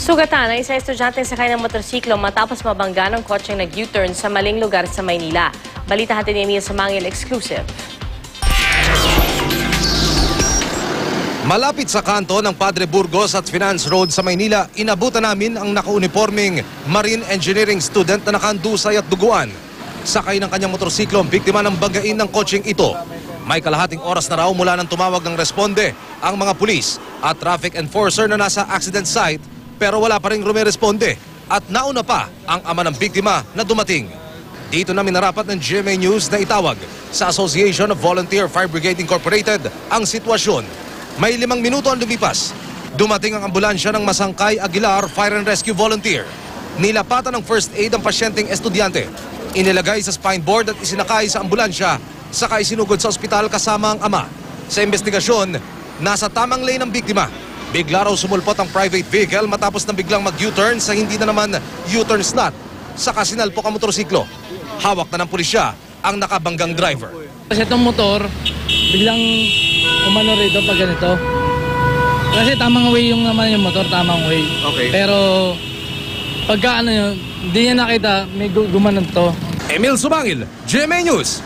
Sugatan ay isa estudyante sakay ng motorsiklo matapos mabangga ng kotseng nag-U-turn sa maling lugar sa Maynila. Balita natin ni Emil Samangil, exclusive. Malapit sa kanto ng Padre Burgos at Finance Road sa Maynila, inabutan namin ang naka-uniforming marine engineering student na nakahandusay at duguan. Sakay ng kanyang motorsiklo ang biktima ng banggain ng kotseng ito. May kalahating oras na raw mula nang tumawag ng responde ang mga pulis at traffic enforcer na nasa accident site, pero wala pa rin rumeresponde at nauna pa ang ama ng biktima na dumating. Dito namin narapat ng GMA News na itawag sa Association of Volunteer Fire Brigade Incorporated ang sitwasyon. May 5 minuto ang lumipas. Dumating ang ambulansya ng Masangkay Aguilar Fire and Rescue Volunteer. Nilapatan ng first aid ang pasyenteng estudyante. Inilagay sa spine board at isinakay sa ambulansya, saka isinugod sa ospital kasama ang ama. Sa investigasyon, nasa tamang lane ang biktima. Bigla raw sumulpot ang private vehicle matapos na biglang mag-U-turn sa hindi na naman U-turn slot. Saka sinalpok ang motorsiklo. Hawak na ng pulisya ang nakabanggang driver. Kasi itong motor, biglang umano rito pag ganito. Kasi tamang way yung naman yung motor, tamang way. Okay. Pero pagka ano yun, hindi niya nakita, may gumanon to. Emil Sumangil, GMA News.